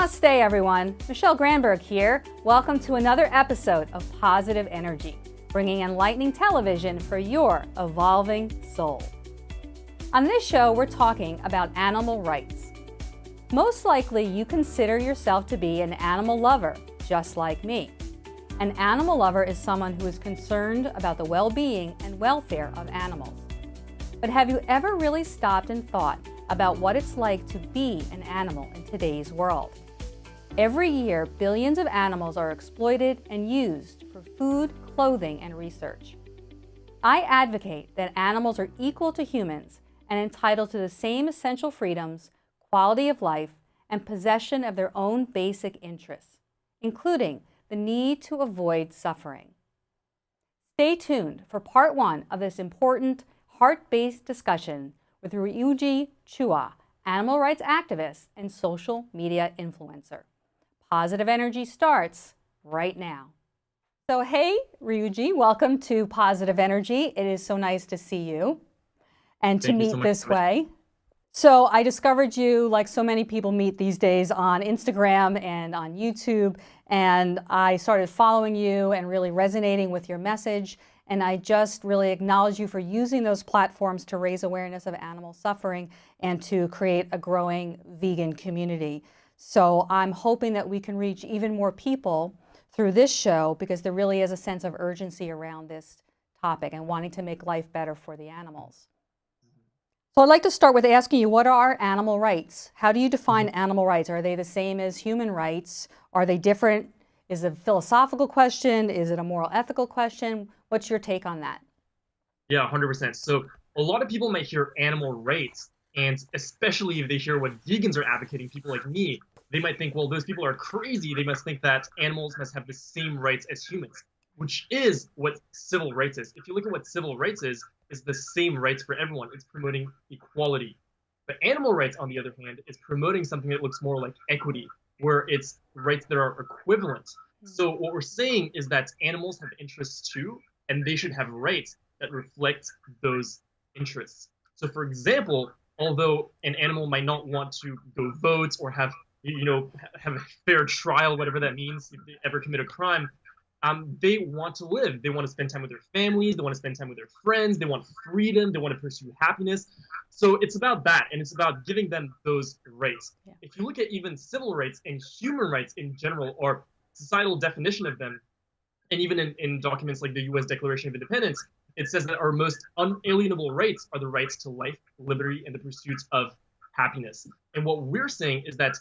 Namaste, everyone. Michele Granberg here. Welcome to another episode of Positive Energy, bringing enlightening television for your evolving soul. On this show, we're talking about animal rights. Most likely, you consider yourself to be an animal lover, just like me. An animal lover is someone who is concerned about the well-being and welfare of animals. But have you ever really stopped and thought about what it's like to be an animal in today's world? Every year, billions of animals are exploited and used for food, clothing, and research. I advocate that animals are equal to humans and entitled to the same essential freedoms, quality of life, and possession of their own basic interests, including the need to avoid suffering. Stay tuned for part one of this important, heart-based discussion with Ryuji Chua, animal rights activist and social media influencer. Positive Energy starts right now. So hey, Ryuji, welcome to Positive Energy. It is so nice to see you and to meet this way. So I discovered you, like so many people meet these days, on Instagram and on YouTube, and I started following you and really resonating with your message. And I just really acknowledge you for using those platforms to raise awareness of animal suffering and to create a growing vegan community. So I'm hoping that we can reach even more people through this show, because there really is a sense of urgency around this topic and wanting to make life better for the animals. So I'd like to start with asking you, what are animal rights? How do you define animal rights? Are they the same as human rights? Are they different? Is it a philosophical question? Is it a moral ethical question? What's your take on that? Yeah, 100%. So a lot of people might hear animal rights, and especially if they hear what vegans are advocating, people like me, they might think, well, those people are crazy. They must think that animals must have the same rights as humans, which is what civil rights is. If you look at what civil rights is the same rights for everyone. It's promoting equality. But animal rights, on the other hand, is promoting something that looks more like equity, where it's rights that are equivalent. So what we're saying is that animals have interests too, and they should have rights that reflect those interests. So for example, although an animal might not want to go vote or have a fair trial, whatever that means, if they ever commit a crime, they want to live. They want to spend time with their families. They want to spend time with their friends. They want freedom. They want to pursue happiness. So it's about that, and it's about giving them those rights. Yeah. If you look at even civil rights and human rights in general, or societal definition of them, and even in documents like the U.S. Declaration of Independence, it says that our most unalienable rights are the rights to life, liberty, and the pursuit of happiness. And what we're saying is that,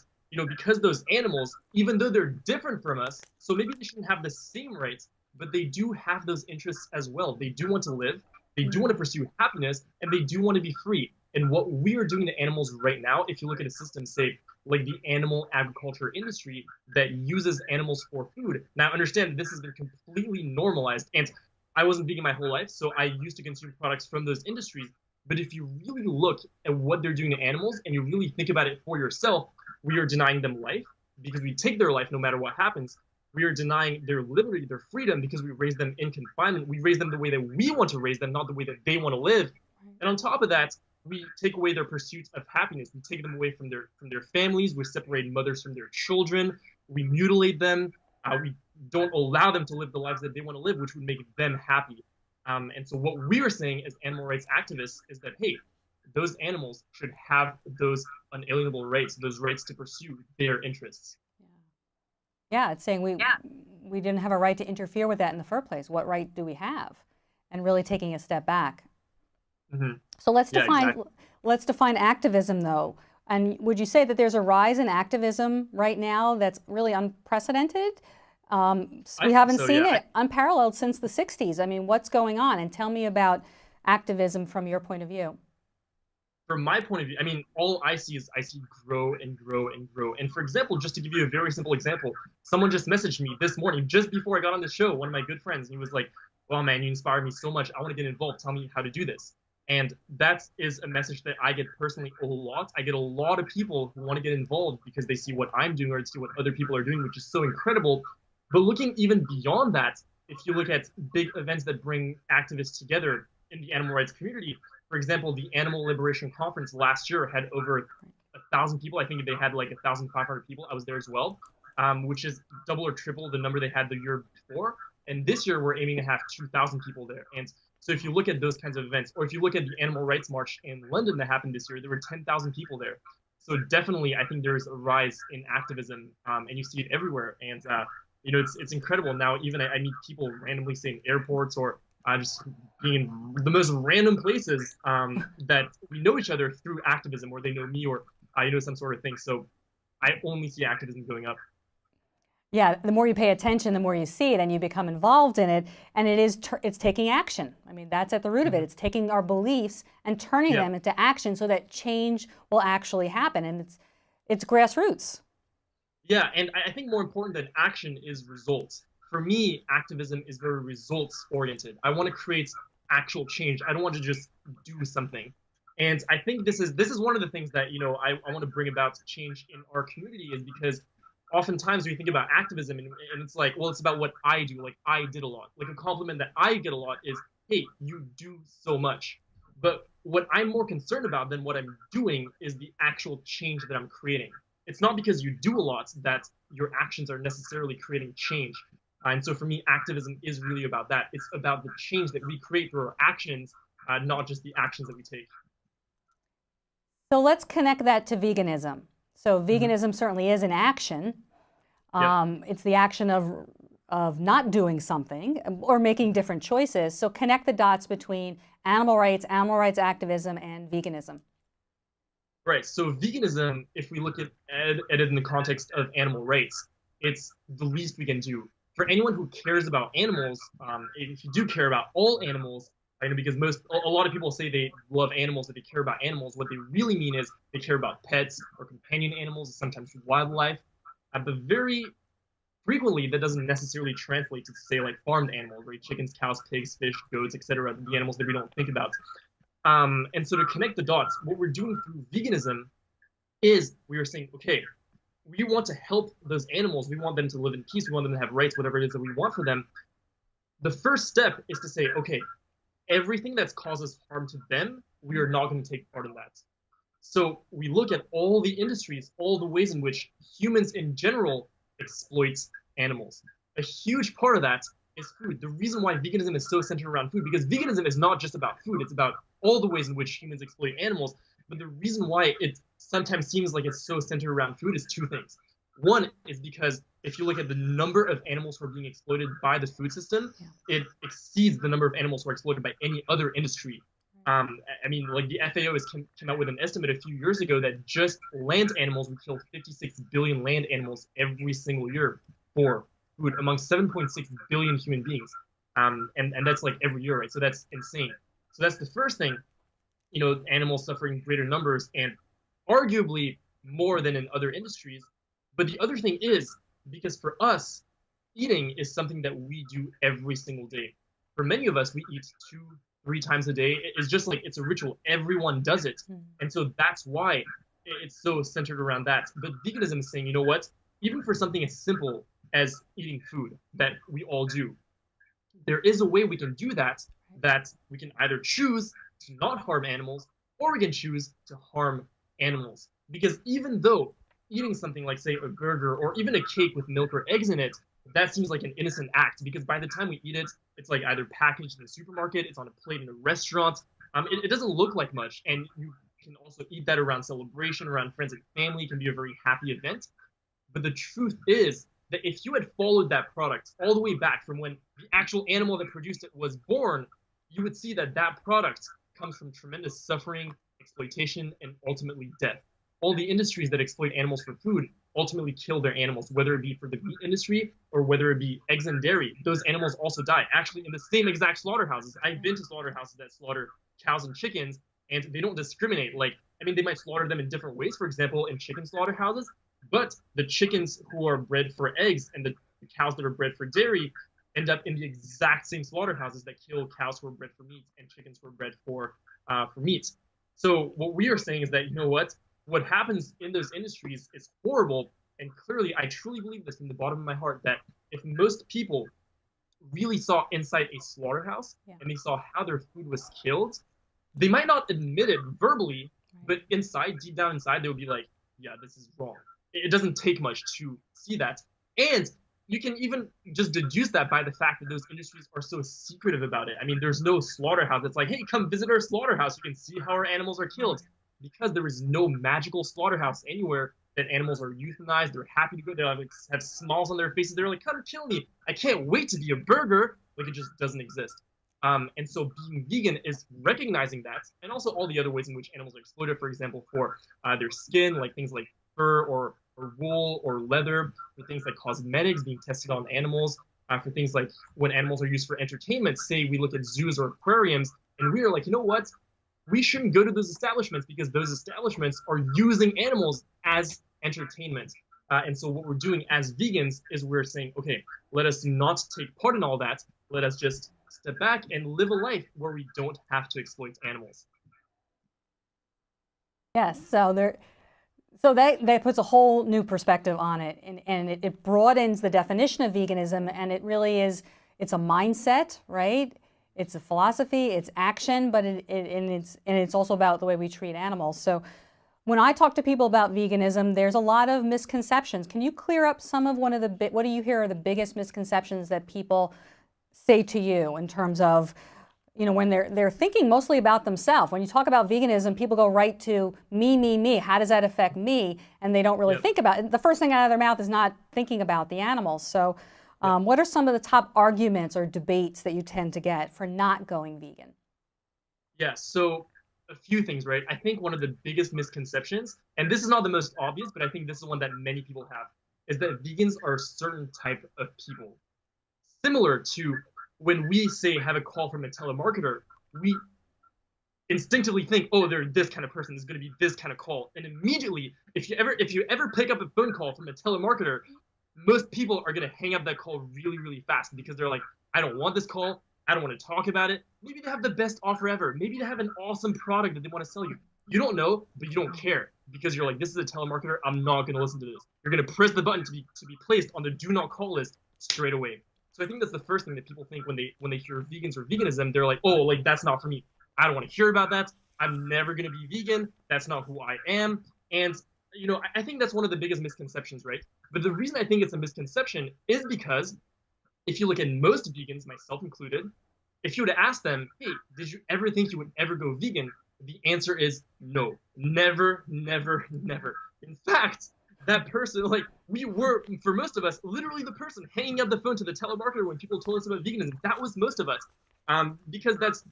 because those animals, even though they're different from us, so maybe they shouldn't have the same rights, but they do have those interests as well. They do want to live, they do want to pursue happiness, and they do want to be free. And what we are doing to animals right now, if you look at a system, say, like the animal agriculture industry that uses animals for food. Now, understand, this has been completely normalized, and I wasn't vegan my whole life, so I used to consume products from those industries. But if you really look at what they're doing to animals, and you really think about it for yourself, we are denying them life because we take their life no matter what happens. We are denying their liberty, their freedom, because we raise them in confinement. We raise them the way that we want to raise them, not the way that they want to live. And on top of that, we take away their pursuit of happiness. We take them away from their families. We separate mothers from their children. We mutilate them. We don't allow them to live the lives that they want to live, which would make them happy. And so what we are saying as animal rights activists is that, hey, those animals should have those unalienable rights, those rights to pursue their interests. Yeah, it's saying we didn't have a right to interfere with that in the first place. What right do we have? And really taking a step back. Mm-hmm. So let's define activism, though. And would you say that there's a rise in activism right now that's really unprecedented? We haven't seen it unparalleled since the 60s. I mean, what's going on? And tell me about activism from your point of view. From my point of view, I mean, all I see grow and grow and grow. And for example, just to give you a very simple example, someone just messaged me this morning, just before I got on the show, one of my good friends, and he was like, "Well, man, you inspired me so much. I want to get involved. Tell me how to do this." And that is a message that I get personally a lot. I get a lot of people who want to get involved because they see what I'm doing or see what other people are doing, which is so incredible. But looking even beyond that, if you look at big events that bring activists together in the animal rights community, for example, the Animal Liberation Conference last year had over 1,000 people. I think they had like 1,500 people. I was there as well, which is double or triple the number they had the year before. And this year we're aiming to have 2,000 people there. And so if you look at those kinds of events, or if you look at the Animal Rights March in London that happened this year, there were 10,000 people there. So definitely, I think there's a rise in activism, and you see it everywhere. And it's incredible now. Even I meet people randomly, say in airports or just being in the most random places that we know each other through activism, or they know me, or I know some sort of thing. So I only see activism going up. Yeah, the more you pay attention, the more you see it, and you become involved in it, and it's taking action. I mean, that's at the root of it. It's taking our beliefs and turning them into action so that change will actually happen, and it's grassroots. Yeah, and I think more important than action is results. For me, activism is very results oriented. I want to create actual change. I don't want to just do something. And I think this is one of the things that I want to bring about change in our community, is because oftentimes we think about activism and it's like, well, it's about what I do. Like, I did a lot. Like, a compliment that I get a lot is, hey, you do so much. But what I'm more concerned about than what I'm doing is the actual change that I'm creating. It's not because you do a lot that your actions are necessarily creating change. And so for me, activism is really about that. It's about the change that we create through our actions, not just the actions that we take. So let's connect that to veganism. So veganism certainly is an action. It's the action of not doing something or making different choices. So connect the dots between animal rights activism, and veganism. Right. So veganism, if we look at it in the context of animal rights, it's the least we can do. For anyone who cares about animals, if you do care about all animals, I know because a lot of people say they love animals, that they care about animals. What they really mean is they care about pets or companion animals, sometimes wildlife. But very frequently, that doesn't necessarily translate to, say, like farmed animals, right? Chickens, cows, pigs, fish, goats, etc. The animals that we don't think about. And so to connect the dots, what we're doing through veganism is we are saying, okay, we want to help those animals. We want them to live in peace. We want them to have rights, whatever it is that we want for them. The first step is to say, okay, everything that's causes harm to them, we are not going to take part in that. So we look at all the industries, all the ways in which humans in general exploit animals. A huge part of that is food. The reason why veganism is so centered around food, because veganism is not just about food, it's about all the ways in which humans exploit animals. But the reason why it sometimes seems like it's so centered around food is two things. One is because if you look at the number of animals who are being exploited by the food system, it exceeds the number of animals who are exploited by any other industry. I mean, like the FAO came out with an estimate a few years ago that just land animals would kill 56 billion land animals every single year for food among 7.6 billion human beings. And that's like every year, right? So that's insane. So that's the first thing, animals suffering greater numbers and arguably more than in other industries. But the other thing is, because for us, eating is something that we do every single day. For many of us, we eat 2-3 times a day. It's just like, it's a ritual. Everyone does it. And so that's why it's so centered around that. But veganism is saying, you know what? Even for something as simple as eating food that we all do, there is a way we can do that we can either choose to not harm animals, or we can choose to harm animals. Because even though eating something like, say, a burger or even a cake with milk or eggs in it, that seems like an innocent act, because by the time we eat it, it's like either packaged in the supermarket, it's on a plate in a restaurant. It doesn't look like much, and you can also eat that around celebration, around friends and family. It can be a very happy event. But the truth is that if you had followed that product all the way back from when the actual animal that produced it was born, you would see that that product comes from tremendous suffering, exploitation, and ultimately death. All the industries that exploit animals for food ultimately kill their animals, whether it be for the meat industry or whether it be eggs and dairy. Those animals also die, actually in the same exact slaughterhouses. I've been to slaughterhouses that slaughter cows and chickens, and they don't discriminate. Like, I mean, they might slaughter them in different ways, for example, in chicken slaughterhouses, but the chickens who are bred for eggs and the cows that are bred for dairy end up in the exact same slaughterhouses that kill cows who are bred for meat and chickens who are bred for meat. So what we are saying is that, you know what happens in those industries is horrible. And clearly, I truly believe this from the bottom of my heart, that if most people really saw inside a slaughterhouse and they saw how their food was killed, they might not admit it verbally, but inside, deep down inside, they would be like, yeah, this is wrong. It doesn't take much to see that. And you can even just deduce that by the fact that those industries are so secretive about it. I mean, there's no slaughterhouse that's like, hey, come visit our slaughterhouse. You can see how our animals are killed. Because there is no magical slaughterhouse anywhere that animals are euthanized. They're happy to go. They have smiles on their faces. They're like, come kill me. I can't wait to be a burger. Like, it just doesn't exist. And so being vegan is recognizing that, and also all the other ways in which animals are exploited, for example, for their skin, like things like fur or wool or leather, for things like cosmetics being tested on animals, for things like when animals are used for entertainment. Say we look at zoos or aquariums, and we are like, you know what? We shouldn't go to those establishments because those establishments are using animals as entertainment. And so what we're doing as vegans is we're saying, okay, let us not take part in all that. Let us just step back and live a life where we don't have to exploit animals. Yes, so that puts a whole new perspective on it, and it broadens the definition of veganism, and it really is, it's a mindset, right? It's a philosophy, it's action, but it's also about the way we treat animals. So when I talk to people about veganism, there's a lot of misconceptions. Can you clear up some of what do you hear are the biggest misconceptions that people say to you in terms of, you know, when they're thinking mostly about themselves? When you talk about veganism, people go right to me. How does that affect me? And they don't really think about it. The first thing out of their mouth is not thinking about the animals. So what are some of the top arguments or debates that you tend to get for not going vegan? Yeah, so a few things, right? I think one of the biggest misconceptions, and this is not the most obvious, but I think this is one that many people have, is that vegans are a certain type of people. Similar to when we say have a call from a telemarketer, we instinctively think, oh, they're this kind of person, is going to be this kind of call. And immediately, if you ever pick up a phone call from a telemarketer, most people are going to hang up that call really, really fast because they're like, I don't want this call. I don't want to talk about it. Maybe they have the best offer ever. Maybe they have an awesome product that they want to sell you. You don't know, but you don't care because you're like, this is a telemarketer. I'm not going to listen to this. You're going to press the button to be placed on the do not call list straight away. So I think that's the first thing that people think when they hear vegans or veganism. They're like, oh, like that's not for me. I don't want to hear about that. I'm never going to be vegan. That's not who I am. And you know, I think that's one of the biggest misconceptions, right? But the reason I think it's a misconception is because if you look at most vegans, myself included, if you were to ask them, hey, did you ever think you would ever go vegan? The answer is no. Never, never, never. In fact, that person, like, we were, for most of us, literally the person hanging up the phone to the telemarketer when people told us about veganism. That was most of us. Because that's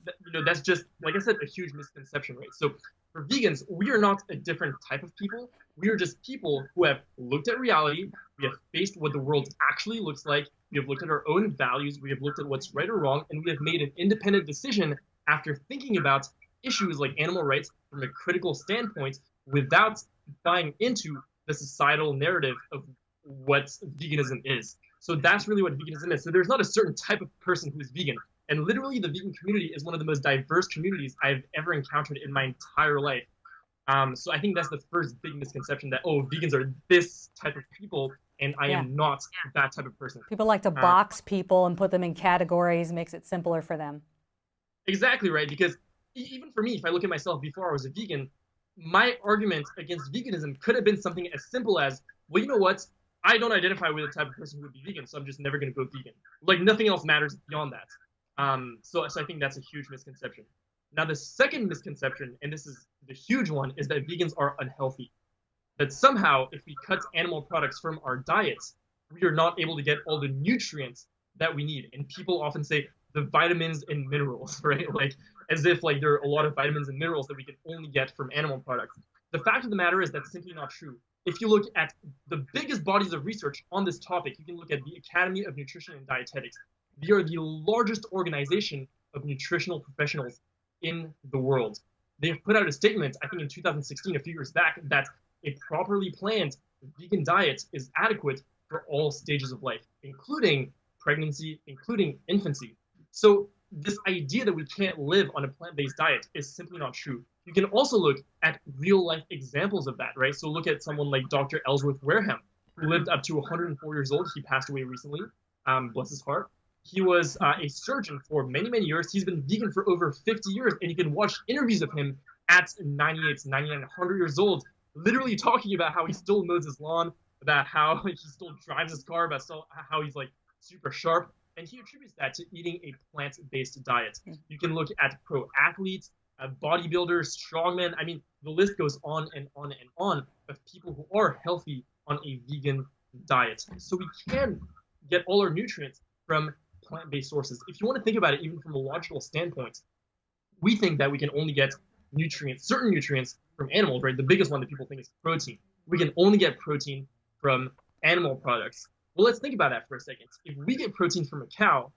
just, like I said, a huge misconception, right? So for vegans, we are not a different type of people. We are just people who have looked at reality. We have faced what the world actually looks like. We have looked at our own values. We have looked at what's right or wrong, and we have made an independent decision after thinking about issues like animal rights from a critical standpoint without buying into the societal narrative of what veganism is. So that's really what veganism is. So there's not a certain type of person who's vegan. And literally, the vegan community is one of the most diverse communities I've ever encountered in my entire life. So I think that's the first big misconception that, oh, vegans are this type of people, and I am not that type of person. People like to box people and put them in categories, makes it simpler for them. Exactly right, because even for me, if I look at myself before I was a vegan, my argument against veganism could have been something as simple as, well, you know what? I don't identify with the type of person who would be vegan, so I'm just never going to go vegan. Like, nothing else matters beyond that. So I think that's a huge misconception. Now, the second misconception, and this is the huge one, is that vegans are unhealthy. That somehow, if we cut animal products from our diets, we are not able to get all the nutrients that we need. And people often say the vitamins and minerals, right? Like, as if like there are a lot of vitamins and minerals that we can only get from animal products. The fact of the matter is that's simply not true. If you look at the biggest bodies of research on this topic, you can look at the Academy of Nutrition and Dietetics. They are the largest organization of nutritional professionals in the world. They've put out a statement, I think in 2016, a few years back, that a properly planned vegan diet is adequate for all stages of life, including pregnancy, including infancy. So this idea that we can't live on a plant-based diet is simply not true. You can also look at real-life examples of that, right? So look at someone like Dr. Ellsworth Wareham, who lived up to 104 years old. He passed away recently, bless his heart. He was a surgeon for many, many years. He's been vegan for over 50 years, and you can watch interviews of him at 98, 99, 100 years old, literally talking about how he still mows his lawn, about how he still drives his car, about how he's like super sharp. And he attributes that to eating a plant-based diet. You can look at pro athletes, bodybuilders, strongmen. I mean, the list goes on and on and on of people who are healthy on a vegan diet. So we can get all our nutrients from plant-based sources. If you want to think about it, even from a logical standpoint, we think that we can only get nutrients, certain nutrients from animals, right? The biggest one that people think is protein. We can only get protein from animal products. Well, let's think about that for a second. If we get protein from a cow,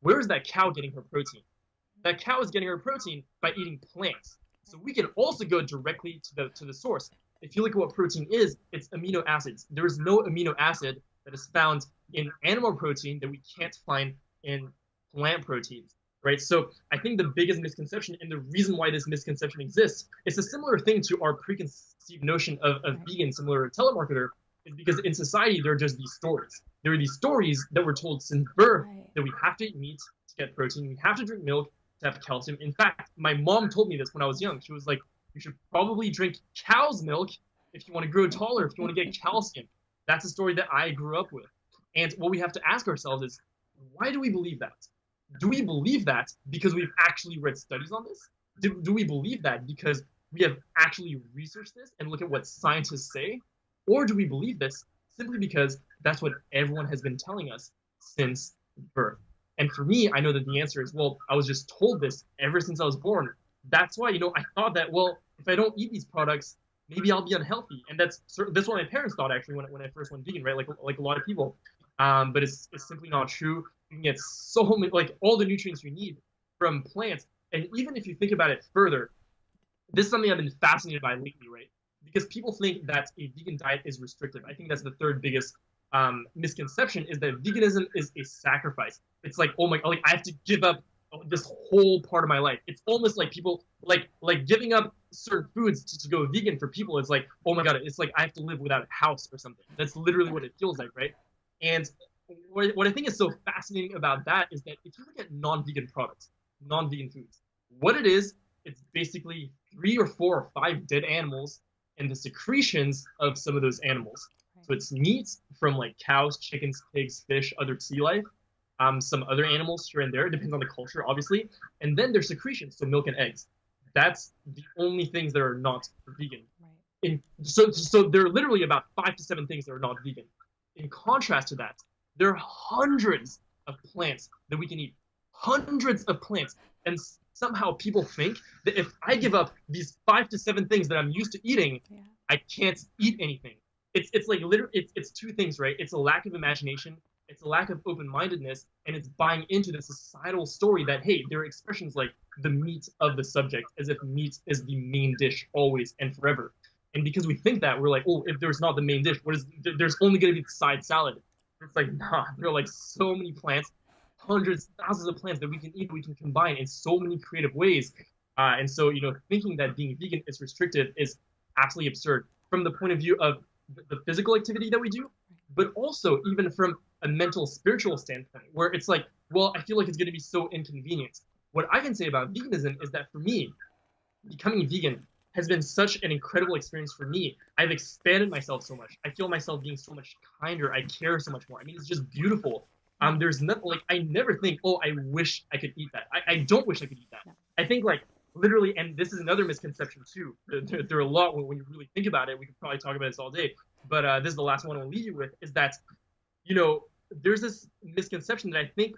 where is that cow getting her protein? That cow is getting her protein by eating plants. So we can also go directly to the source. If you look at what protein is, it's amino acids. There is no amino acid that is found in animal protein that we can't find in plant proteins, right? So I think the biggest misconception, and the reason why this misconception exists, it's a similar thing to our preconceived notion of vegan, similar to telemarketer, is because in society there are just these stories. There are these stories that we're told since birth that we have to eat meat to get protein, we have to drink milk to have calcium. In fact, my mom told me this when I was young. She was like, you should probably drink cow's milk if you want to grow taller, if you want to get calcium. That's a story that I grew up with. And what we have to ask ourselves is, why do we believe that? Do we believe that because we've actually read studies on this? Do we believe that because we have actually researched this and look at what scientists say? Or do we believe this simply because that's what everyone has been telling us since birth? And for me, I know that the answer is, well, I was just told this ever since I was born. That's why, I thought that, well, if I don't eat these products, maybe I'll be unhealthy. And that's what my parents thought, actually, when I first went vegan, right? Like a lot of people. But it's simply not true. You can get so many, like all the nutrients you need from plants. And even if you think about it further, this is something I've been fascinated by lately, right? Because people think that a vegan diet is restrictive. I think that's the third biggest misconception, is that veganism is a sacrifice. It's like, oh my, like I have to give up this whole part of my life. It's almost like people like giving up certain foods to go vegan for people. It's like, oh my God, it's like I have to live without a house or something. That's literally what it feels like, right? And what I think is so fascinating about that is that if you look at non-vegan products, non-vegan foods, what it is, it's basically 3 or 4 or 5 dead animals and the secretions of some of those animals. So it's meat from like cows, chickens, pigs, fish, other sea life, some other animals here and there. It depends on the culture, obviously. And then there's secretions, so milk and eggs. That's the only things that are not vegan. Right. So there are literally about 5 to 7 things that are not vegan. In contrast to that, there are hundreds of plants that we can eat. Hundreds of plants. And somehow people think that if I give up these 5 to 7 things that I'm used to eating, I can't eat anything. It's like literally, it's 2 things, right? It's a lack of imagination, it's a lack of open-mindedness, and it's buying into the societal story that, hey, there are expressions like the meat of the subject, as if meat is the main dish always and forever. And because we think that, we're like, oh, if there's not the main dish, there's only going to be the side salad. It's like, nah, there are like so many plants, hundreds, thousands of plants that we can eat, we can combine in so many creative ways. And so, thinking that being vegan is restrictive is absolutely absurd from the point of view of the physical activity that we do, but also even from a mental, spiritual standpoint, where it's like, well, I feel like it's going to be so inconvenient. What I can say about veganism is that for me, becoming vegan has been such an incredible experience for me. I've expanded myself so much. I feel myself being so much kinder. I care so much more. I mean, it's just beautiful. There's nothing, like, I never think, oh, I wish I could eat that. I don't wish I could eat that. No. I think, like, literally, and this is another misconception too. There are a lot when you really think about it. We could probably talk about this all day, but this is the last one I'll leave you with, is that, there's this misconception that I think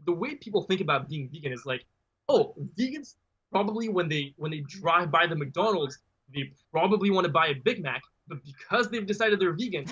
the way people think about being vegan is like, oh, vegans probably when they drive by the McDonald's, they probably want to buy a Big Mac, but because they've decided they're vegan,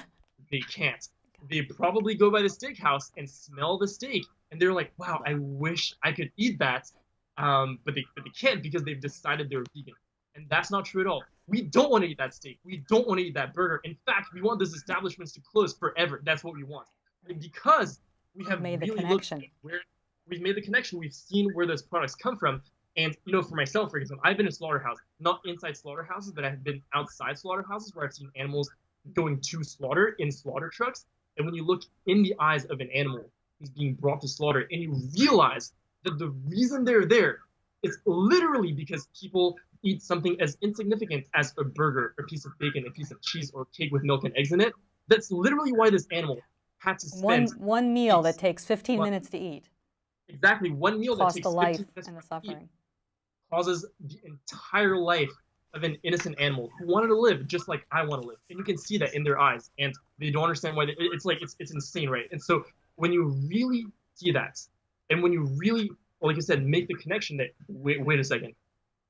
they can't. They probably go by the steakhouse and smell the steak, and they're like, wow, I wish I could eat that. But they can't because they've decided they're vegan. And that's not true at all. We don't want to eat that steak. We don't want to eat that burger. In fact, we want those establishments to close forever. That's what we want. And because we have made the really connection. Looked at where we've made the connection, we've seen where those products come from. And, for myself, for example, I've been in slaughterhouse, not inside slaughterhouses, but I've been outside slaughterhouses where I've seen animals going to slaughter in slaughter trucks. And when you look in the eyes of an animal who's being brought to slaughter, and you realize that the reason they're there is literally because people eat something as insignificant as a burger, a piece of bacon, a piece of cheese, or cake with milk and eggs in it. That's literally why this animal had to spend One meal that weeks, takes 15 months, minutes to eat exactly one meal that cost the takes 15 life minutes and the to eat suffering. causes the entire life of an innocent animal who wanted to live just like I want to live. And you can see that in their eyes, and they don't understand why. It's like it's insane, right? And so when you really see that, and when you really, like I said, make the connection that wait a second,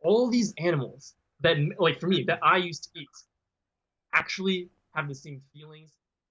all these animals that, like for me, that I used to eat, actually have the same feelings,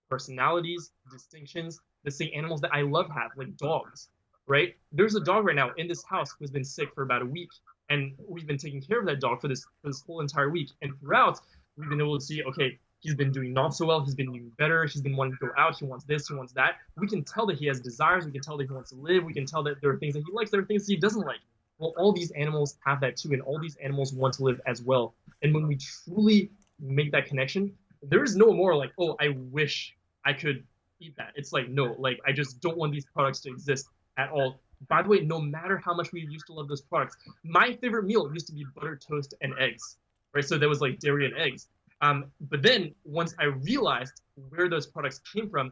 personalities, distinctions, the same animals that I love have, like dogs, right? There's a dog right now in this house who's been sick for about a week, and we've been taking care of that dog for this whole entire week. And throughout, we've been able to see, okay, he's been doing not so well, he's been doing better, he's been wanting to go out, he wants this, he wants that. We can tell that he has desires, we can tell that he wants to live, we can tell that there are things that he likes, there are things that he doesn't like. Well, all these animals have that too, and all these animals want to live as well. And when we truly make that connection, there is no more like, oh, I wish I could eat that. It's like, no, like I just don't want these products to exist at all. By the way, no matter how much we used to love those products, my favorite meal used to be butter toast and eggs, right? So that was like dairy and eggs. But then once I realized where those products came from,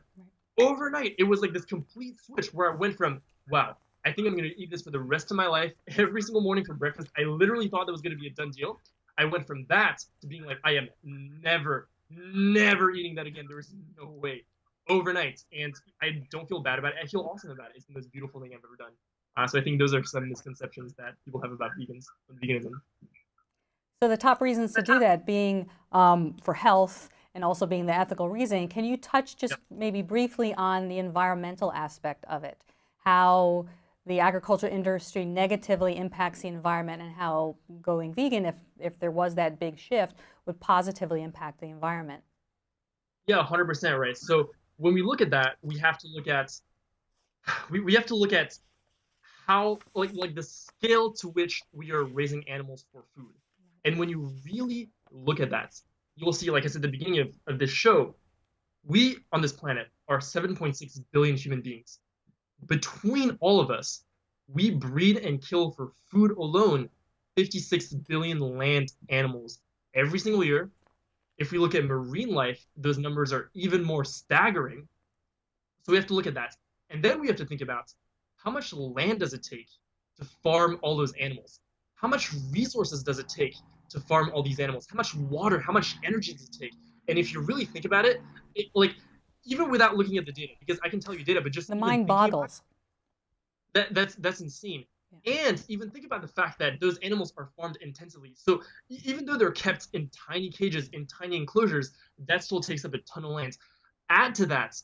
overnight it was like this complete switch where I went from, wow, I think I'm going to eat this for the rest of my life, every single morning for breakfast. I literally thought that was going to be a done deal. I went from that to being like, I am never eating that again. There is no way. Overnight. And I don't feel bad about it. I feel awesome about it. It's the most beautiful thing I've ever done. So I think those are some misconceptions that people have about vegans and veganism. So the top reasons to do that being for health and also being the ethical reason, can you touch just maybe briefly on the environmental aspect of it? How the agriculture industry negatively impacts the environment and how going vegan, if there was that big shift, would positively impact the environment. Yeah, 100% right. So when we look at that, we have to look at how like the scale to which we are raising animals for food. And when you really look at that, you'll see, like I said at the beginning of this show, we on this planet are 7.6 billion human beings. Between all of us, we breed and kill for food alone 56 billion land animals every single year. If we look at marine life, those numbers are even more staggering. So we have to look at that. And then we have to think about how much land does it take to farm all those animals? How much resources does it take to farm all these animals? How much water, how much energy does it take? And if you really think about it, like even without looking at the data, because I can tell you data, but just the mind boggles. That's insane. Yeah. And even think about the fact that those animals are farmed intensively. So even though they're kept in tiny cages, in tiny enclosures, that still takes up a ton of land. Add to that,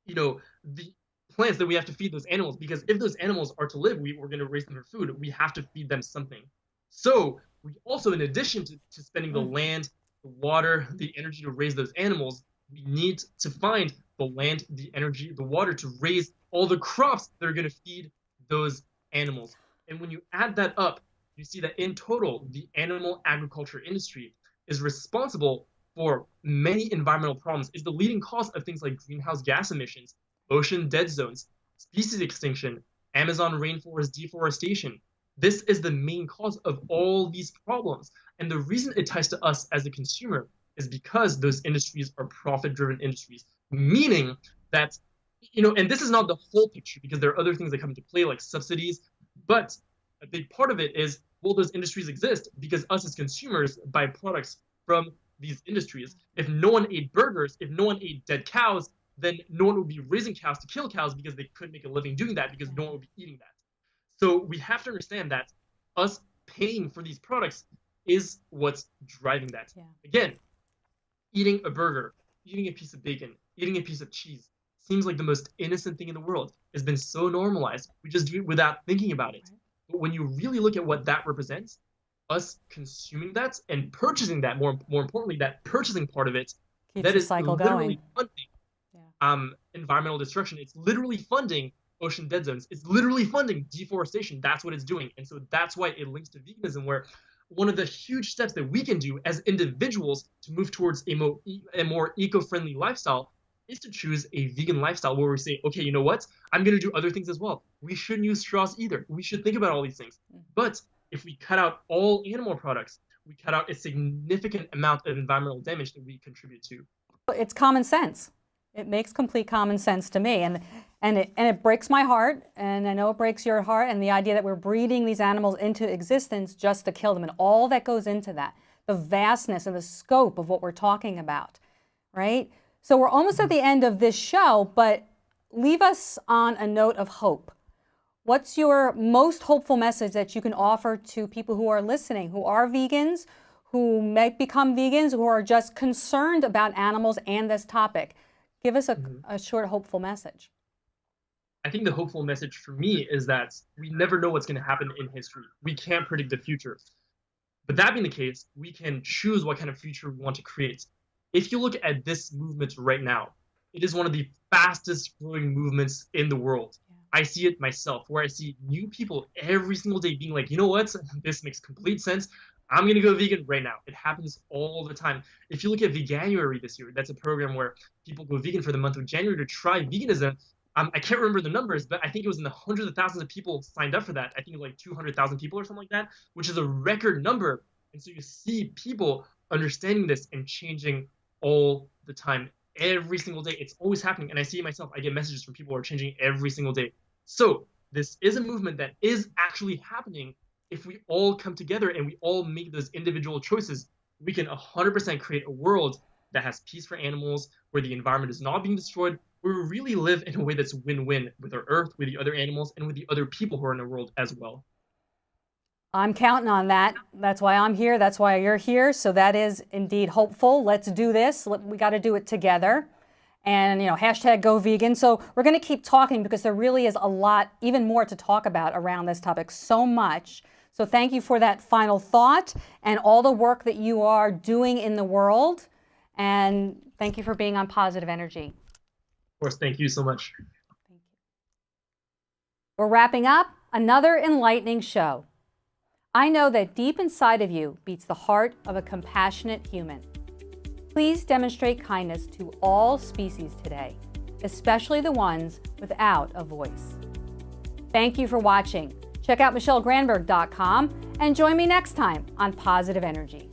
the plants that we have to feed those animals, because if those animals are to live, we're going to raise them for food. We have to feed them something. So we also, in addition to spending the land, the water, the energy to raise those animals, we need to find the land, the energy, the water to raise all the crops that are going to feed those animals. And when you add that up, you see that in total, the animal agriculture industry is responsible for many environmental problems, is the leading cause of things like greenhouse gas emissions, ocean dead zones, species extinction, Amazon rainforest deforestation. This is the main cause of all these problems. And the reason it ties to us as a consumer is because those industries are profit-driven industries, meaning that, and this is not the whole picture because there are other things that come into play like subsidies, but a big part of it is, well, those industries exist because us as consumers buy products from these industries. If no one ate burgers, if no one ate dead cows, then no one would be raising cows to kill cows because they couldn't make a living doing that because no one would be eating that. So we have to understand that us paying for these products is what's driving that. Yeah. Again, eating a burger, eating a piece of bacon, eating a piece of cheese seems like the most innocent thing in the world. It's been so normalized. We just do it without thinking about it. But when you really look at what that represents, us consuming that and purchasing that, more importantly, that purchasing part of it, keeps that the is cycle literally going. Funding environmental destruction. It's literally funding ocean dead zones. It's literally funding deforestation. That's what it's doing. And so that's why it links to veganism, where one of the huge steps that we can do as individuals to move towards a more eco-friendly lifestyle is to choose a vegan lifestyle where we say, okay, you know what? I'm going to do other things as well. We shouldn't use straws either. We should think about all these things. But if we cut out all animal products, we cut out a significant amount of environmental damage that we contribute to. It's common sense. It makes complete common sense to me, and it breaks my heart, and I know it breaks your heart, and the idea that we're breeding these animals into existence just to kill them, and all that goes into that, the vastness and the scope of what we're talking about, right? So we're almost at the end of this show, but leave us on a note of hope. What's your most hopeful message that you can offer to people who are listening, who are vegans, who might become vegans, who are just concerned about animals and this topic? Give us a short, hopeful message. I think the hopeful message for me is that we never know what's going to happen in history. We can't predict the future. But that being the case, we can choose what kind of future we want to create. If you look at this movement right now, it is one of the fastest growing movements in the world. I see it myself, where I see new people every single day being like, you know what, this makes complete sense. I'm going to go vegan right now. It happens all the time. If you look at Veganuary this year, that's a program where people go vegan for the month of January to try veganism. I can't remember the numbers, but I think it was in the hundreds of thousands of people signed up for that. I think it was like 200,000 people or something like that, which is a record number. And so you see people understanding this and changing all the time, every single day. It's always happening. And I see it myself. I get messages from people who are changing every single day. So this is a movement that is actually happening. If we all come together and we all make those individual choices, we can 100% create a world that has peace for animals, where the environment is not being destroyed, where we really live in a way that's win-win with our earth, with the other animals, and with the other people who are in the world as well. I'm counting on that. That's why I'm here. That's why you're here. So that is indeed hopeful. Let's do this. We got to do it together. And, hashtag go vegan. So we're going to keep talking because there really is a lot, even more to talk about around this topic, so much. So thank you for that final thought and all the work that you are doing in the world. And thank you for being on Positive Energy. Of course, thank you so much. Thank you. We're wrapping up another enlightening show. I know that deep inside of you beats the heart of a compassionate human. Please demonstrate kindness to all species today, especially the ones without a voice. Thank you for watching. Check out MicheleGranberg.com and join me next time on Positive Energy.